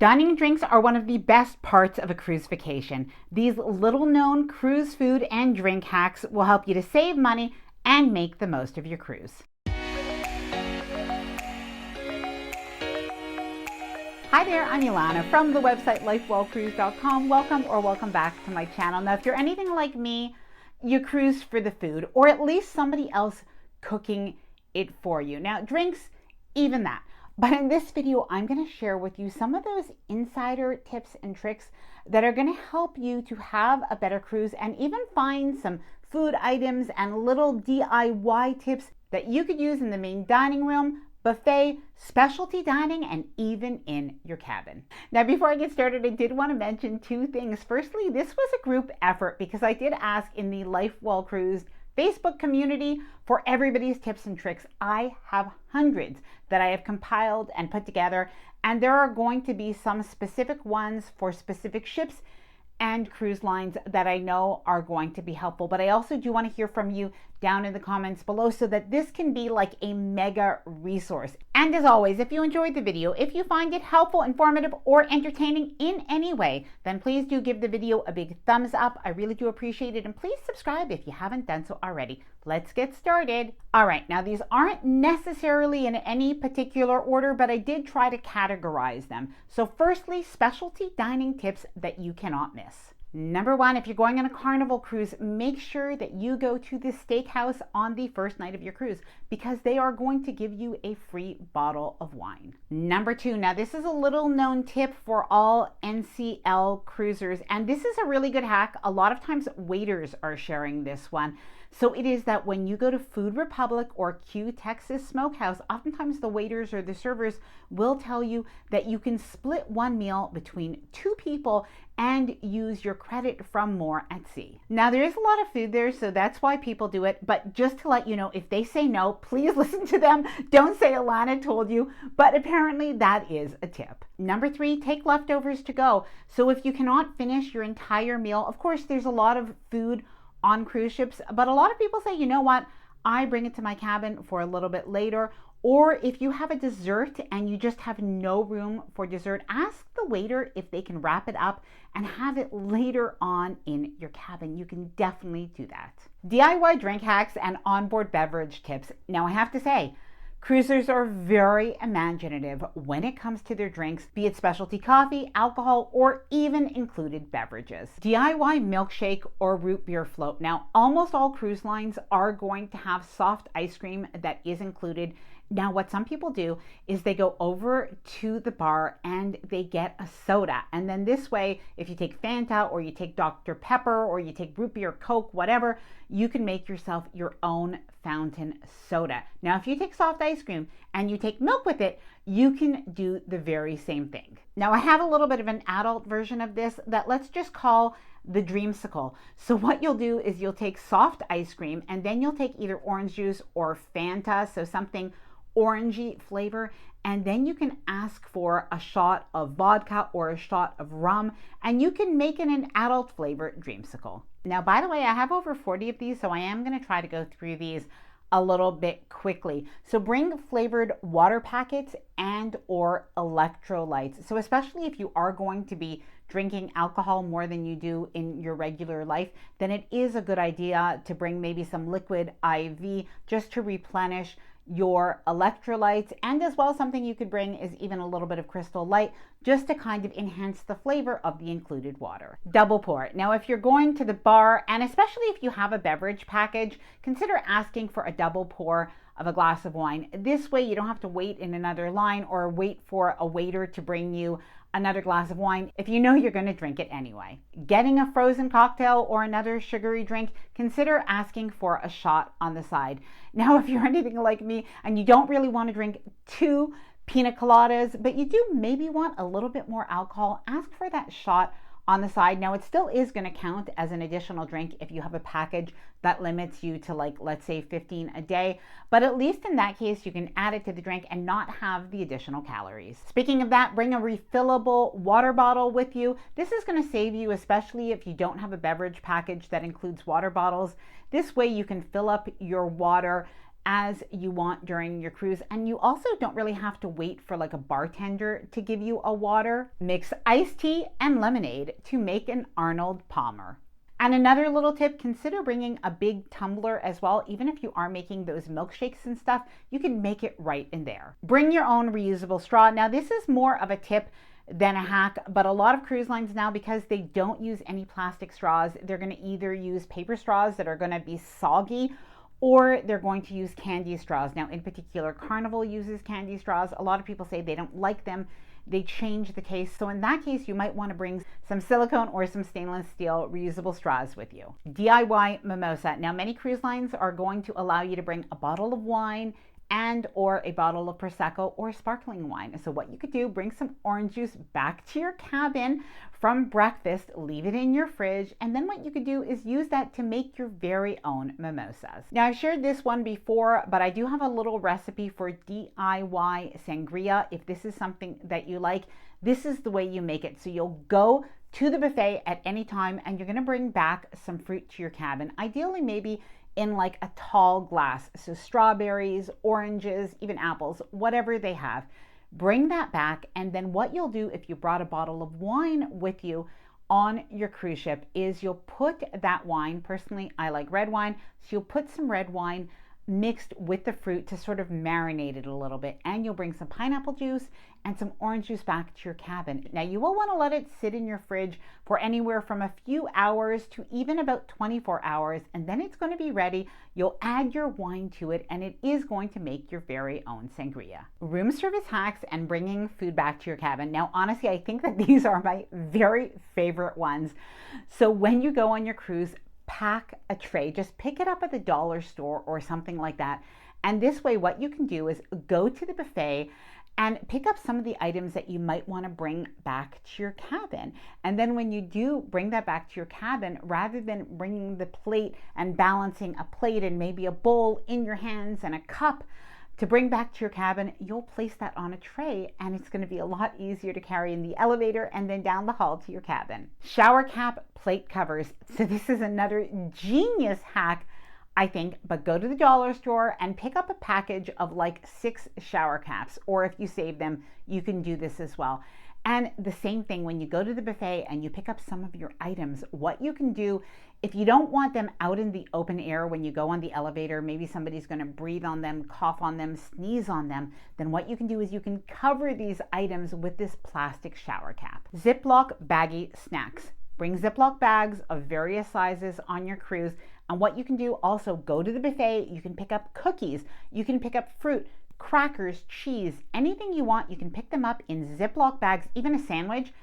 Dining and drinks are one of the best parts of a cruise vacation. These little-known cruise food and drink hacks will help you to save money and make the most of your cruise. Hi there, I'm Ilana from the website lifewellcruise.com. Welcome back to my channel. Now, if you're anything like me, you cruise for the food, or at least somebody else cooking it for you. Now, drinks, even that. But in this video, I'm going to share with you some of those insider tips and tricks that are going to help you to have a better cruise and even find some food items and little DIY tips that you could use in the main dining room, buffet, specialty dining, and even in your cabin. Now, before I get started, I did want to mention two things. Firstly, this was a group effort because I did ask in the Life Well Cruised Facebook community for everybody's tips and tricks. I have hundreds that I have compiled and put together, and there are going to be some specific ones for specific ships and cruise lines that I know are going to be helpful. But I also do want to hear from you down in the comments below so that this can be like a mega resource. And as always, if you enjoyed the video, if you find it helpful, informative, or entertaining in any way, then please do give the video a big thumbs up. I really do appreciate it. And please subscribe if you haven't done so already. Let's get started. All right, now these aren't necessarily in any particular order, but I did try to categorize them. So firstly, specialty dining tips that you cannot miss. Number one, if you're going on a Carnival cruise, make sure that you go to the steakhouse on the first night of your cruise because they are going to give you a free bottle of wine. Number two, now this is a little known tip for all NCL cruisers, and this is a really good hack. A lot of times waiters are sharing this one. So it is that when you go to Food Republic or Q Texas Smokehouse, oftentimes the waiters or the servers will tell you that you can split one meal between two people and use your credit from more at sea. Now, there is a lot of food there, so that's why people do it. But just to let you know, if they say no, please listen to them. Don't say Ilana told you, but apparently that is a tip. Number three, take leftovers to go. So if you cannot finish your entire meal, of course, there's a lot of food on cruise ships, but a lot of people say, you know what, I bring it to my cabin for a little bit later. Or if you have a dessert and you just have no room for dessert, ask the waiter if they can wrap it up and have it later on in your cabin. You can definitely do that. DIY drink hacks and onboard beverage tips. Now, I have to say, cruisers are very imaginative when it comes to their drinks, be it specialty coffee, alcohol, or even included beverages. DIY milkshake or root beer float. Now, almost all cruise lines are going to have soft ice cream that is included. Now, what some people do is they go over to the bar and they get a soda. And then this way, if you take Fanta or you take Dr. Pepper or you take root beer, Coke, whatever, you can make yourself your own fountain soda. Now, if you take soft ice cream and you take milk with it, you can do the very same thing. Now, I have a little bit of an adult version of this that let's just call the Dreamsicle. So what you'll do is you'll take soft ice cream and then you'll take either orange juice or Fanta, so something orangey flavor, and then you can ask for a shot of vodka or a shot of rum, and you can make it an adult flavor Dreamsicle. Now, by the way, I have over 40 of these, so I am going to try to go through these a little bit quickly. So bring flavored water packets and or electrolytes. So especially if you are going to be drinking alcohol more than you do in your regular life, then it is a good idea to bring maybe some liquid IV just to replenish your electrolytes. And as well, something you could bring is even a little bit of Crystal Light just to kind of enhance the flavor of the included water. Double pour. Now, if you're going to the bar, and especially if you have a beverage package, consider asking for a double pour of a glass of wine. This way you don't have to wait in another line or wait for a waiter to bring you another glass of wine if you know you're going to drink it anyway. Getting a frozen cocktail or another sugary drink, consider asking for a shot on the side. Now, if you're anything like me and you don't really want to drink two pina coladas, but you do maybe want a little bit more alcohol, ask for that shot on the side. Now, it still is going to count as an additional drink if you have a package that limits you to, like, let's say 15 a day, but at least in that case you can add it to the drink and not have the additional calories. Speaking of that, bring a refillable water bottle with you. This is going to save you, especially if you don't have a beverage package that includes water bottles. This way you can fill up your water as you want during your cruise. And you also don't really have to wait for like a bartender to give you a water. Mix iced tea and lemonade to make an Arnold Palmer. And another little tip, consider bringing a big tumbler as well. Even if you are making those milkshakes and stuff, you can make it right in there. Bring your own reusable straw. Now this is more of a tip than a hack, but a lot of cruise lines now, because they don't use any plastic straws, they're going to either use paper straws that are going to be soggy, or they're going to use candy straws. Now, in particular, Carnival uses candy straws. A lot of people say they don't like them. They change the taste. So in that case, you might want to bring some silicone or some stainless steel reusable straws with you. DIY mimosa. Now, many cruise lines are going to allow you to bring a bottle of wine and or a bottle of Prosecco or sparkling wine. So what you could do, bring some orange juice back to your cabin from breakfast, leave it in your fridge, and then what you could do is use that to make your very own mimosas. Now, I've shared this one before, but I do have a little recipe for DIY sangria. If this is something that you like, this is the way you make it. So you'll go to the buffet at any time and you're gonna bring back some fruit to your cabin, ideally maybe in like a tall glass. So strawberries, oranges, even apples, whatever they have. Bring that back, and then what you'll do if you brought a bottle of wine with you on your cruise ship is you'll put that wine, personally I like red wine, so you'll put some red wine mixed with the fruit to sort of marinate it a little bit, and you'll bring some pineapple juice and some orange juice back to your cabin. Now you will want to let it sit in your fridge for anywhere from a few hours to even about 24 hours, and then it's going to be ready. You'll add your wine to it, and it is going to make your very own sangria. Room service hacks and bringing food back to your cabin. Now honestly, I think that these are my very favorite ones. So when you go on your cruise, pack a tray. Just pick it up at the dollar store or something like that. And this way, what you can do is go to the buffet and pick up some of the items that you might want to bring back to your cabin. And then when you do bring that back to your cabin, rather than bringing the plate and balancing a plate and maybe a bowl in your hands and a cup to bring back to your cabin, you'll place that on a tray, and it's going to be a lot easier to carry in the elevator and then down the hall to your cabin. Shower cap plate covers. So this is another genius hack, I think, but go to the dollar store and pick up a package of like 6 shower caps, or if you save them, you can do this as well. And the same thing when you go to the buffet and you pick up some of your items, what you can do, if you don't want them out in the open air when you go on the elevator, maybe somebody's going to breathe on them, cough on them, sneeze on them, then what you can do is you can cover these items with this plastic shower cap. Ziplock baggy snacks. Bring Ziploc bags of various sizes on your cruise. And what you can do also, go to the buffet, you can pick up cookies, you can pick up fruit, crackers, cheese, anything you want. You can pick them up in Ziploc bags, even a sandwich.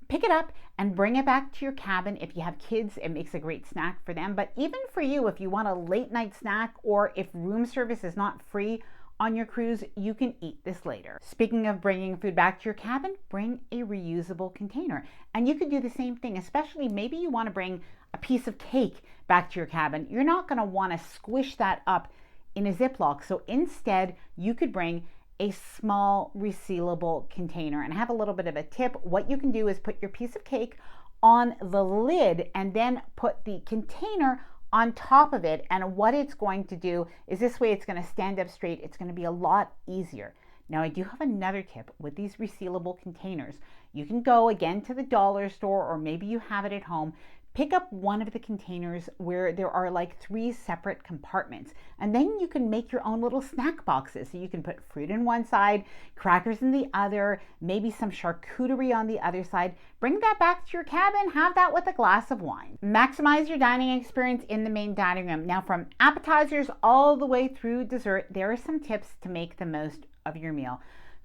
Pick it up and bring it back to your cabin. If you have kids, it makes a great snack for them. But even for you, if you want a late night snack, or if room service is not free on your cruise, you can eat this later. Speaking of bringing food back to your cabin, bring a reusable container. And you could do the same thing, especially maybe you want to bring a piece of cake back to your cabin. You're not going to want to squish that up in a Ziploc. So instead, you could bring a small resealable container. And I have a little bit of a tip. What you can do is put your piece of cake on the lid and then put the container on top of it. And what it's going to do is, this way it's going to stand up straight. It's going to be a lot easier. Now, I do have another tip with these resealable containers. You can go again to the dollar store, or maybe you have it at home. Pick up one of the containers where there are like 3 separate compartments, and then you can make your own little snack boxes. So you can put fruit in one side, crackers in the other, maybe some charcuterie on the other side. Bring that back to your cabin, have that with a glass of wine. Maximize your dining experience in the main dining room. Now, from appetizers all the way through dessert, there are some tips to make the most of your meal.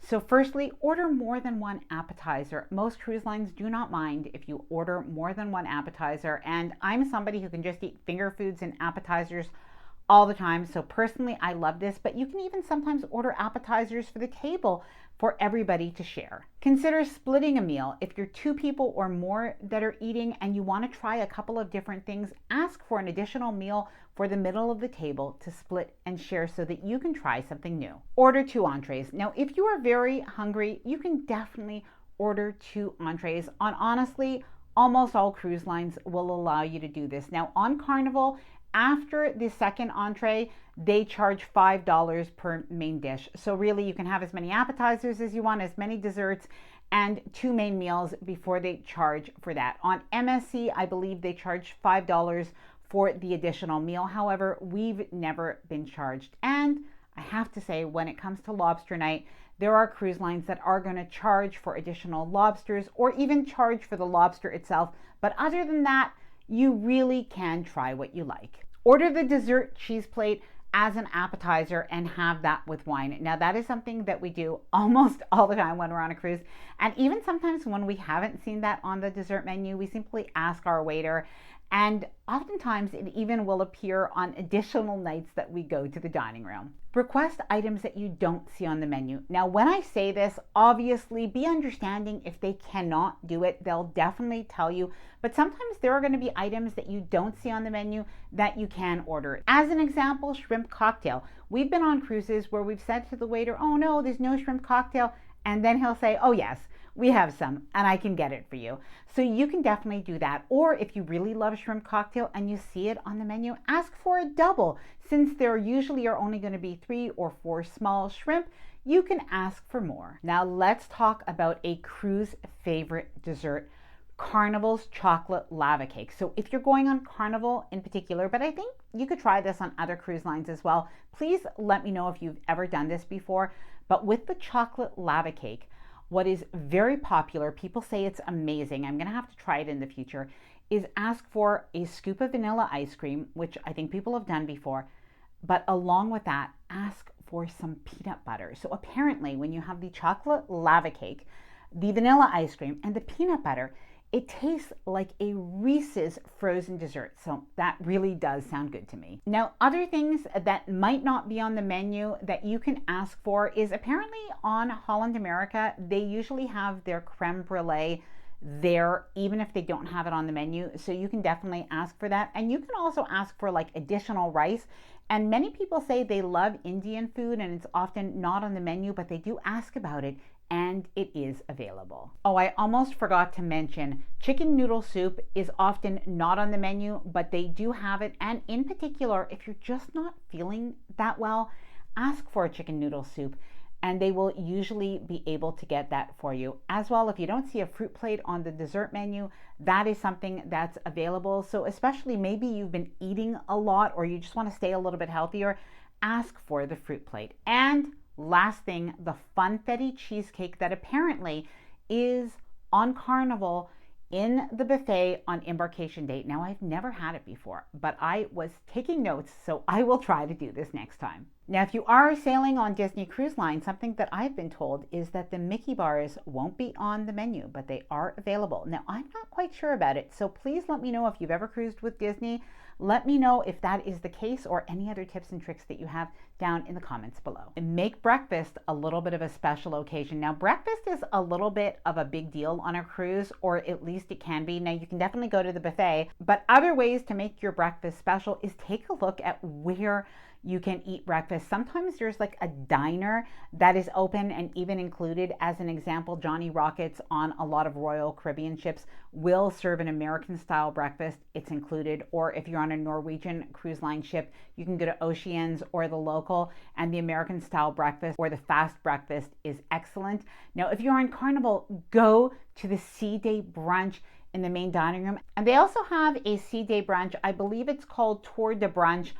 So firstly, order more than one appetizer. Most cruise lines do not mind if you order more than one appetizer, and I'm somebody who can just eat finger foods and appetizers all the time. So personally, I love this, but you can even sometimes order appetizers for the table for everybody to share. Consider splitting a meal. If you're 2 people or more that are eating and you want to try a couple of different things, ask for an additional meal for the middle of the table to split and share so that you can try something new. Order 2 entrees. Now, if you are very hungry, you can definitely order 2 entrees. On honestly, almost all cruise lines will allow you to do this. Now, on Carnival After the second entree, they charge $5 per main dish. So really you can have as many appetizers as you want, as many desserts, and 2 main meals before they charge for that. On MSC, I believe they charge $5 for the additional meal. However, we've never been charged. And I have to say, when it comes to lobster night, there are cruise lines that are going to charge for additional lobsters or even charge for the lobster itself. But other than that, you really can try what you like. Order the dessert cheese plate as an appetizer and have that with wine. Now that is something that we do almost all the time when we're on a cruise. And even sometimes when we haven't seen that on the dessert menu, we simply ask our waiter, and oftentimes it even will appear on additional nights that we go to the dining room. Request items that you don't see on the menu. Now, when I say this, obviously be understanding. If they cannot do it, they'll definitely tell you. But sometimes there are going to be items that you don't see on the menu that you can order. As an example, shrimp cocktail. We've been on cruises where we've said to the waiter, oh no, there's no shrimp cocktail. And then he'll say, oh yes, we have some and I can get it for you. So you can definitely do that. Or if you really love shrimp cocktail and you see it on the menu, ask for a double. Since there usually are only going to be 3 or 4 small shrimp, you can ask for more. Now let's talk about a cruise favorite dessert, Carnival's chocolate lava cake. So if you're going on Carnival in particular, but I think you could try this on other cruise lines as well, please let me know if you've ever done this before. But with the chocolate lava cake, what is very popular, people say it's amazing, I'm going to have to try it in the future, is ask for a scoop of vanilla ice cream, which I think people have done before, but along with that, ask for some peanut butter. So apparently when you have the chocolate lava cake, the vanilla ice cream, and the peanut butter, it tastes like a Reese's frozen dessert. So that really does sound good to me. Now, other things that might not be on the menu that you can ask for is apparently on Holland America, they usually have their creme brulee there, even if they don't have it on the menu. So you can definitely ask for that. And you can also ask for like additional rice. And many people say they love Indian food and it's often not on the menu, but they do ask about it. And it is available. Oh, I almost forgot to mention, chicken noodle soup is often not on the menu, but they do have it. And in particular, if you're just not feeling that well, ask for a chicken noodle soup and they will usually be able to get that for you. As well, if you don't see a fruit plate on the dessert menu, that is something that's available. So especially maybe you've been eating a lot or you just want to stay a little bit healthier, ask for the fruit plate. And last thing, the funfetti cheesecake that apparently is on Carnival in the buffet on embarkation date. Now, I've never had it before, but I was taking notes, so I will try to do this next time. Now, if you are sailing on Disney Cruise Line, something that I've been told is that the Mickey bars won't be on the menu, but they are available. Now, I'm not quite sure about it, so please let me know if you've ever cruised with Disney. Let me know if that is the case or any other tips and tricks that you have down in the comments below. And make breakfast a little bit of a special occasion. Now, breakfast is a little bit of a big deal on a cruise, or at least it can be. Now, you can definitely go to the buffet, but other ways to make your breakfast special is take a look at where you can eat breakfast. Sometimes there's like a diner that is open and even included. As an example, Johnny Rockets on a lot of Royal Caribbean ships will serve an American style breakfast. It's included. Or if you're on a Norwegian Cruise Line ship, you can go to Oceans or the local, and the American style breakfast or the fast breakfast is excellent. Now, if you're on Carnival, go to the Sea Day brunch in the main dining room. And they also have a Sea Day brunch. I believe it's called Tour de Brunch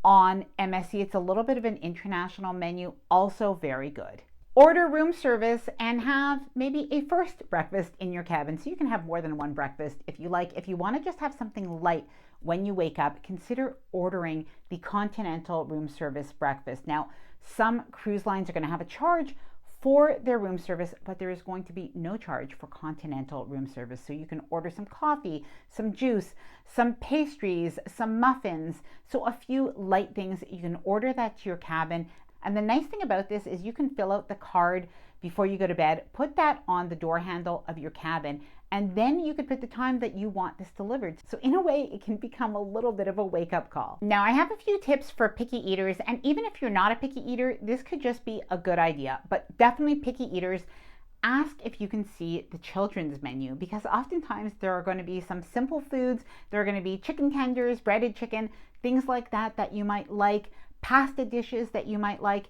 on MSC. It's a little bit of an international menu, also very good. Order room service and have maybe a first breakfast in your cabin, so you can have more than one breakfast if you like. If you want to just have something light when you wake up, consider ordering the Continental room service breakfast. Now, some cruise lines are going to have a charge for their room service, but there is going to be no charge for Continental room service. So you can order some coffee, some juice, some pastries, some muffins. So a few light things, you can order that to your cabin. And the nice thing about this is you can fill out the card before you go to bed, put that on the door handle of your cabin, and then you could put the time that you want this delivered. So in a way, it can become a little bit of a wake-up call. Now, I have a few tips for picky eaters, and even if you're not a picky eater, this could just be a good idea. But definitely picky eaters, ask if you can see the children's menu, because oftentimes there are going to be some simple foods. There are going to be chicken tenders, breaded chicken, things like that you might like, pasta dishes that you might like.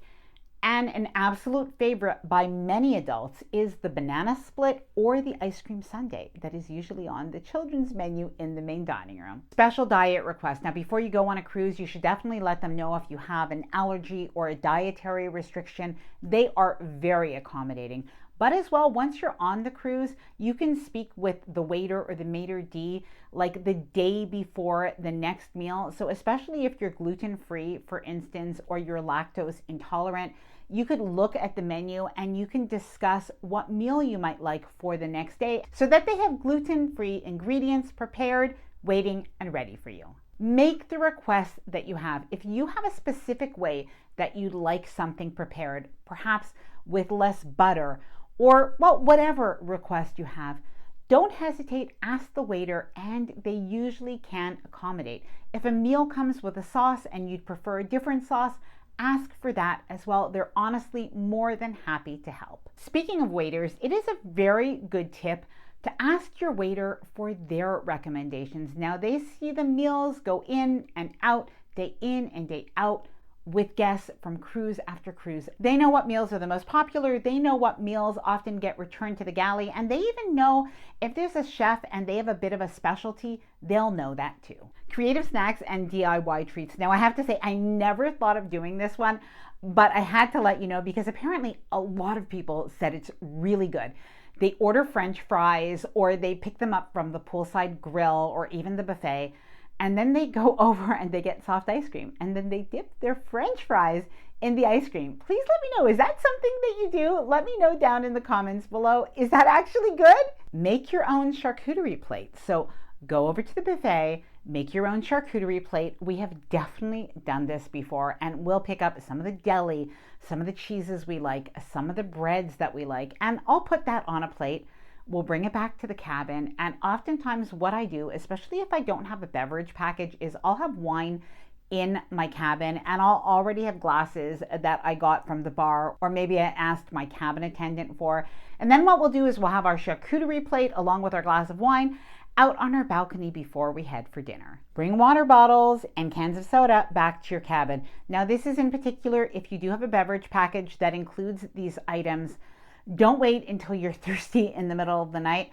And an absolute favorite by many adults is the banana split or the ice cream sundae that is usually on the children's menu in the main dining room. Special diet request. Now, before you go on a cruise, you should definitely let them know if you have an allergy or a dietary restriction. They are very accommodating. But as well, once you're on the cruise, you can speak with the waiter or the maitre d' like the day before the next meal. So especially if you're gluten-free, for instance, or you're lactose intolerant, you could look at the menu and you can discuss what meal you might like for the next day so that they have gluten-free ingredients prepared, waiting, and ready for you. Make the request that you have. If you have a specific way that you'd like something prepared, perhaps with less butter, or well, whatever request you have, don't hesitate, ask the waiter, and they usually can accommodate. If a meal comes with a sauce and you'd prefer a different sauce, ask for that as well. They're honestly more than happy to help. Speaking of waiters, it is a very good tip to ask your waiter for their recommendations. Now, they see the meals go in and out, day in and day out, with guests from cruise after cruise. They know what meals are the most popular. They know what meals often get returned to the galley. And they even know if there's a chef and they have a bit of a specialty, they'll know that too. Creative snacks and DIY treats. Now, I have to say, I never thought of doing this one, but I had to let you know because apparently a lot of people said it's really good. They order French fries or they pick them up from the poolside grill or even the buffet. And then they go over and they get soft ice cream. And then they dip their French fries in the ice cream. Please let me know, is that something that you do? Let me know down in the comments below. Is that actually good? Make your own charcuterie plate. So go over to the buffet, make your own charcuterie plate. We have definitely done this before, and we'll pick up some of the deli, some of the cheeses we like, some of the breads that we like, and I'll put that on a plate. We'll bring it back to the cabin, and oftentimes what I do, especially if I don't have a beverage package, is I'll have wine in my cabin and I'll already have glasses that I got from the bar or maybe I asked my cabin attendant for. And then what we'll do is we'll have our charcuterie plate along with our glass of wine out on our balcony before we head for dinner. Bring water bottles and cans of soda back to your cabin. Now, this is in particular if you do have a beverage package that includes these items. Don't wait until you're thirsty in the middle of the night.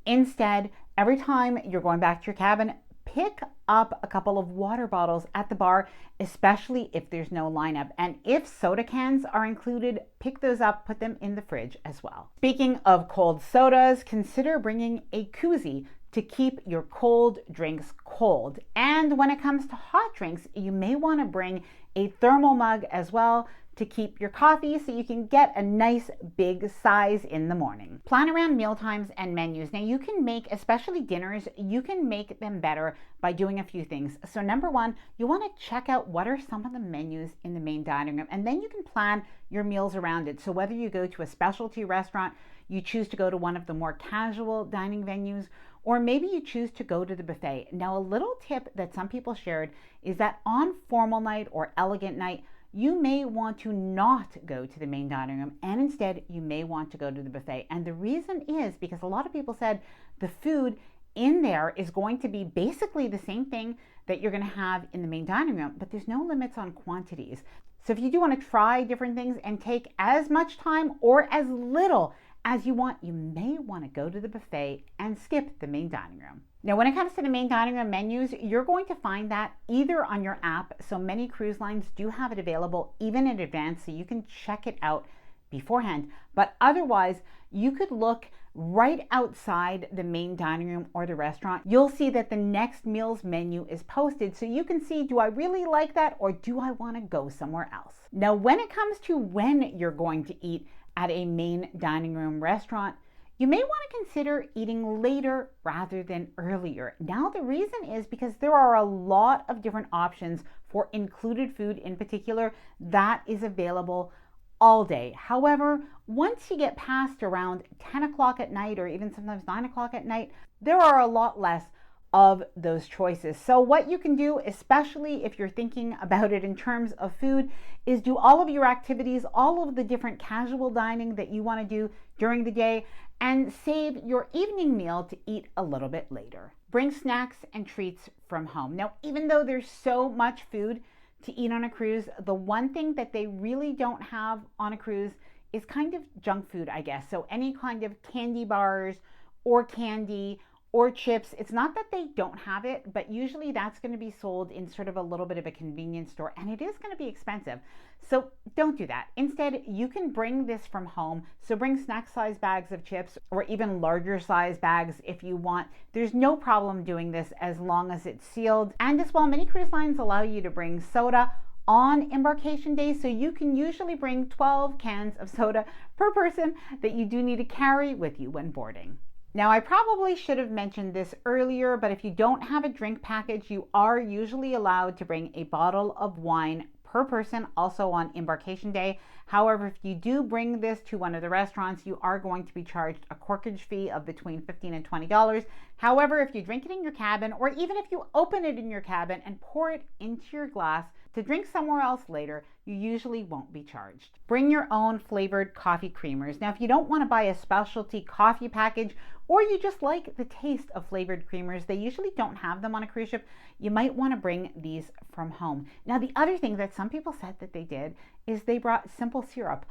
Instead, every time you're going back to your cabin, pick up a couple of water bottles at the bar, especially if there's no lineup. And if soda cans are included, pick those up, put them in the fridge as well. Speaking of cold sodas, consider bringing a Koozie to keep your cold drinks cold. And when it comes to hot drinks, you may want to bring a thermal mug as well to keep your coffee so you can get a nice big size in the morning. Plan around meal times and menus. Now you can make, especially dinners, you can make them better by doing a few things. So number one, you want to check out what are some of the menus in the main dining room, and then you can plan your meals around it. So whether you go to a specialty restaurant, you choose to go to one of the more casual dining venues, or maybe you choose to go to the buffet. Now, a little tip that some people shared is that on formal night or elegant night, you may want to not go to the main dining room, and instead you may want to go to the buffet. And the reason is because a lot of people said the food in there is going to be basically the same thing that you're going to have in the main dining room, but there's no limits on quantities. So if you do want to try different things and take as much time or as little as you want, you may want to go to the buffet and skip the main dining room. Now, when it comes to the main dining room menus, you're going to find that either on your app. So many cruise lines do have it available even in advance, so you can check it out beforehand. But otherwise, you could look right outside the main dining room or the restaurant. You'll see that the next meal's menu is posted, so you can see, do I really like that or do I want to go somewhere else? Now, when it comes to when you're going to eat at a main dining room restaurant, you may want to consider eating later rather than earlier. Now, the reason is because there are a lot of different options for included food in particular that is available all day. However, once you get past around 10 o'clock at night or even sometimes 9 o'clock at night, there are a lot less of those choices. So what you can do, especially if you're thinking about it in terms of food, is do all of your activities, all of the different casual dining that you want to do during the day, and save your evening meal to eat a little bit later. Bring snacks and treats from home. Now, even though there's so much food to eat on a cruise, the one thing that they really don't have on a cruise is kind of junk food, I guess. So any kind of candy bars or candy or chips, it's not that they don't have it, but usually that's going to be sold in sort of a little bit of a convenience store, and it is going to be expensive. So don't do that. Instead, you can bring this from home. So bring snack size bags of chips or even larger size bags if you want. There's no problem doing this as long as it's sealed. And as well, many cruise lines allow you to bring soda on embarkation day, so you can usually bring 12 cans of soda per person that you do need to carry with you when boarding. Now, I probably should have mentioned this earlier, but if you don't have a drink package, you are usually allowed to bring a bottle of wine per person, also on embarkation day. However, if you do bring this to one of the restaurants, you are going to be charged a corkage fee of between $15 and $20. However, if you drink it in your cabin, or even if you open it in your cabin and pour it into your glass to drink somewhere else later, you usually won't be charged. Bring your own flavored coffee creamers. Now, if you don't want to buy a specialty coffee package, or you just like the taste of flavored creamers, they usually don't have them on a cruise ship, you might want to bring these from home. Now, the other thing that some people said that they did is they brought simple syrup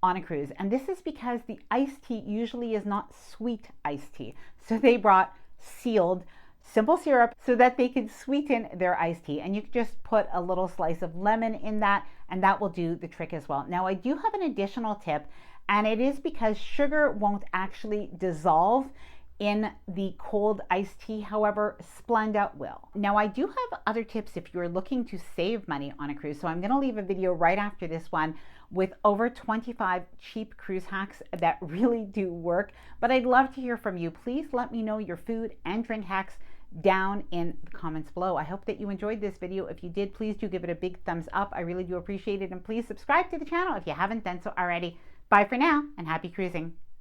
on a cruise. And this is because the iced tea usually is not sweet iced tea. So they brought sealed simple syrup so that they could sweeten their iced tea. And you could just put a little slice of lemon in that, and that will do the trick as well. Now, I do have an additional tip, and it is because sugar won't actually dissolve in the cold iced tea. However, Splenda will. Now, I do have other tips if you're looking to save money on a cruise. So I'm going to leave a video right after this one with over 25 cheap cruise hacks that really do work. But I'd love to hear from you. Please let me know your food and drink hacks down in the comments below. I hope that you enjoyed this video. If you did, please do give it a big thumbs up. I really do appreciate it. And please subscribe to the channel if you haven't done so already. Bye for now, and happy cruising.